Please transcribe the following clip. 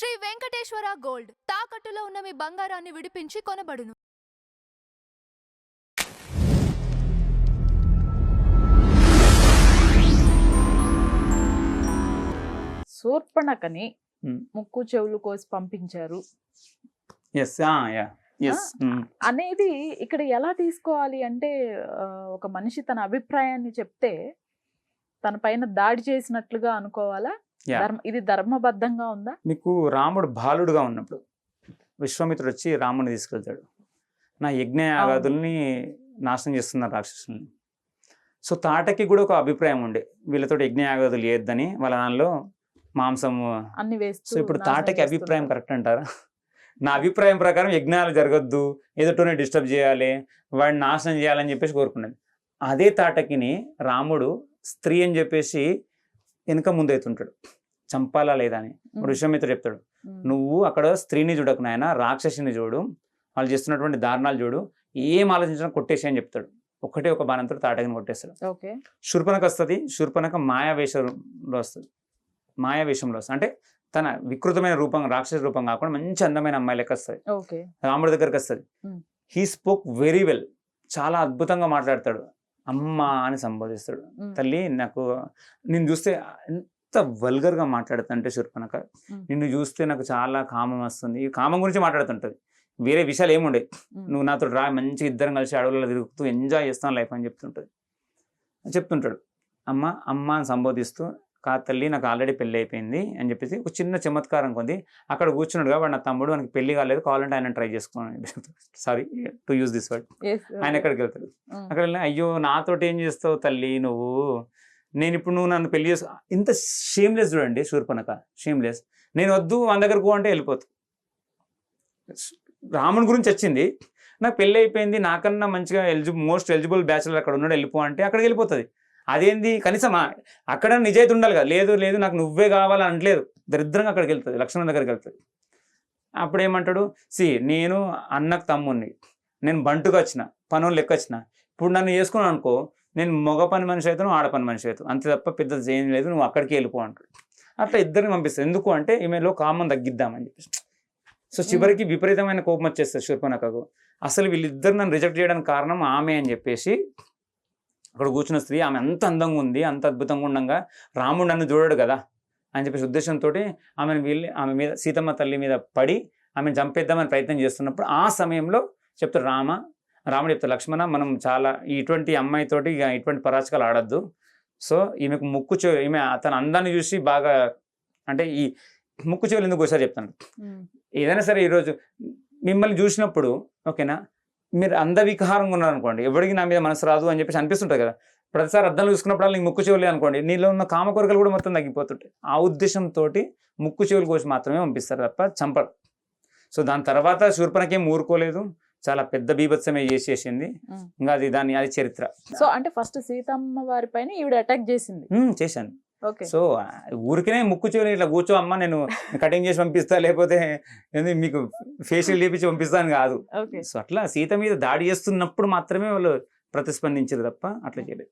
Shri Venkateswara gold తాకట్టులో ఉన్న మీ బంగారాన్ని విడిపించి కొనబడును. శూర్పణఖని ముక్కు చెవులు కోసి పంపించారు అనేది ఇక్కడ ఎలా తీసుకోవాలి అంటే ఒక మనిషి తన అభిప్రాయాన్ని చెప్తే తన పైన దాడి చేసినట్లుగా అనుకోవాలా? ఇది ధర్మబద్ధంగా ఉందా? మీకు రాముడు బాలుడుగా ఉన్నప్పుడు విశ్వామిత్రుడు వచ్చి రాముని తీసుకెళ్తాడు, నా యజ్ఞ యాగాదుల్ని నాశనం చేస్తున్నారు రాక్షసుల్ని. సో తాటకి కూడా ఒక అభిప్రాయం ఉండే, వీళ్ళతో యజ్ఞ యాగాదులు చేయొద్దని, వాళ్ళ దానిలో మాంసము అన్ని వేస్తూ. సో ఇప్పుడు తాటకి అభిప్రాయం కరెక్ట్ అంటారా? నా అభిప్రాయం ప్రకారం యజ్ఞాలు జరగద్దు, ఎదుటోనే డిస్టర్బ్ చేయాలి, వాడిని నాశనం చేయాలని చెప్పేసి కోరుకున్నది. అదే తాటకిని రాముడు స్త్రీ అని చెప్పేసి వెనుక ముందైతుంటాడు, చంపాలా లేదా అని. విశ్వామిత్రుడు చెప్తాడు, నువ్వు అక్కడ స్త్రీని చూడకు నాయన, రాక్షసిని చూడు, వాళ్ళు చేస్తున్నటువంటి దారుణాలు చూడు, ఏం ఆలోచించినా కొట్టేసి అని చెప్తాడు. ఒకటే ఒక బాణంతో తాటకిని కొట్టేస్తాడు. శూర్పణఖ వస్తుంది, శూర్పణఖ మాయావేషంలో వస్తుంది, మాయావేషంలో వస్తుంది అంటే తన వికృతమైన రూపం, రాక్షస రూపం కాకుండా మంచి అందమైన అమ్మాయి లెక్క వస్తుంది, రాముడి దగ్గరకు వస్తుంది. హీ స్పోక్ వెరీ వెల్, చాలా అద్భుతంగా మాట్లాడతాడు, అమ్మ అని సంబోధిస్తాడు. తల్లి నాకు నిన్ను చూస్తే ఎంత వల్గర్గా మాట్లాడుతుంటే శూర్పణఖ, నిన్ను చూస్తే నాకు చాలా కామం వస్తుంది. ఈ కామం గురించి మాట్లాడుతుంటది, వేరే విషయాలు ఏముండే, నువ్వు నాతో రా, మంచి ఇద్దరం కలిసి అడవులలో తిరుగుతూ ఎంజాయ్ చేస్తాను లైఫ్ అని చెప్తుంటాడు. అమ్మ అమ్మ అని సంబోధిస్తూ, కా తల్లి నాకు ఆల్రెడీ పెళ్ళి అయిపోయింది అని చెప్పేసి ఒక చిన్న చమత్కారం కొంది. అక్కడ కూర్చున్నాడుగా వాడు, నా తమ్ముడు, మనకి పెళ్లి కాలేదు, కావాలంటే ఆయన ట్రై చేసుకోని, sorry to use this word. ఆయన ఎక్కడికి వెళ్తాడు, అక్కడ వెళ్ళి, అయ్యో నాతోటి ఏం చేస్తావు తల్లి నువ్వు, నేను ఇప్పుడు నువ్వు నన్ను పెళ్లి చేసుకో. ఇంత షేమ్లెస్ చూడండి శూర్పణఖ, షేమ్లెస్. నేను వద్దు మన దగ్గరకు అంటే వెళ్ళిపోతుంది. రాముని గురించి వచ్చింది, నాకు పెళ్ళి అయిపోయింది, నాకన్నా మంచిగా మోస్ట్ ఎలిజిబుల్ బ్యాచులర్ అక్కడ ఉన్నాడు, వెళ్ళిపో అంటే అక్కడికి వెళ్ళిపోతుంది. అదేంది, కనీసం అక్కడ నిజాయితీ ఉండాలి కదా, లేదు లేదు నాకు నువ్వే కావాలని అనట్లేదు, దరిద్రంగా అక్కడికి వెళ్తుంది, లక్ష్మణ్ దగ్గరికి వెళ్తుంది. అప్పుడు ఏమంటాడు, నేను అన్నకు తమ్ముడిని, నేను బంటుగా వచ్చిన, పనులు లెక్క వచ్చిన, ఇప్పుడు నన్ను చేసుకున్నాను అనుకో, నేను మగ పని మనిషి అవుతాను, ఆడ పని మనిషి అవుతాను, అంతే తప్ప పెద్ద ఏం లేదు, నువ్వు అక్కడికి వెళ్ళిపో అంటాడు. అట్లా ఇద్దరిని పంపిస్తాడు. ఎందుకు అంటే ఈమెలో కామం తగ్గిద్దామని చెప్పేసి. సో చివరికి విపరీతమైన కోపం వచ్చేస్తుంది శూర్పణఖకు. అసలు వీళ్ళిద్దరు నన్ను రిజెక్ట్ చేయడానికి కారణం ఆమె అని చెప్పేసి, అక్కడ కూర్చున్న స్త్రీ ఆమె అంత అందంగా ఉంది, అంత అద్భుతంగా ఉండగా రాముడు నన్ను చూడడు కదా అని చెప్పేసి ఉద్దేశంతో ఆమెను ఆమె మీద, సీతమ్మ తల్లి మీద పడి ఆమెను చంపేద్దామని ప్రయత్నం చేస్తున్నప్పుడు ఆ సమయంలో చెప్తాడు రాముడు చెప్తాడు, లక్ష్మణ మనం చాలా ఇటువంటి అమ్మాయితోటి ఇక ఇటువంటి పరాచకాలు ఆడద్దు. సో ఈమెకు ముక్కు చెవులు, ఈమె తన అందాన్ని చూసి బాగా, అంటే ఈ ముక్కు చెవులు ఎందుకు ఒకసారి చెప్తాను, ఏదైనా సరే ఈరోజు మిమ్మల్ని చూసినప్పుడు ఓకేనా, మీరు అందవికారంగా ఉన్నారనుకోండి, ఎవరికి నా మీద మనసు రాదు అని చెప్పేసి అనిపిస్తుంటుంది కదా, ప్రతిసారి అద్దంలో చూసుకున్నప్పుడు నీకు ముక్కు చెవులే అనుకోండి, నీలో ఉన్న కామకోరికలు కూడా మొత్తం తగ్గిపోతుంటాయి. ఆ ఉద్దేశంతో ముక్కు చెవులు కోసి మాత్రమే పంపిస్తారు తప్ప చంపరు. సో దాని తర్వాత శూర్పణఖ ఏం ఊరుకోలేదు, చాలా పెద్ద బీభత్సమే చేసేసింది. ఇంకా అది చరిత్ర. సో అంటే ఫస్ట్ సీతమ్మ వారి పైన ఈవిడ అటాక్ చేసింది. చేశాను. సో ఊరికనే ముక్కు చెవులు ఇట్లా కూర్చో అమ్మ, నేను కటింగ్ చేసి పంపిస్తా, లేకపోతే మీకు ఫేషియల్ చేపించి పంపిస్తాను కాదు. సో అట్లా సీత మీద దాడి చేస్తున్నప్పుడు మాత్రమే వాళ్ళు ప్రతిస్పందించారు తప్ప అట్లా చేయలేదు.